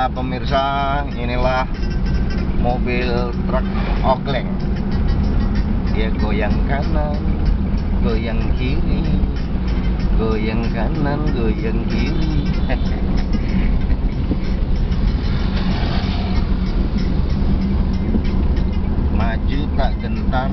Ya pemirsa, inilah mobil truk Okleng. Dia goyang kanan, goyang kiri, goyang kanan, goyang kiri. Maju tak gentar,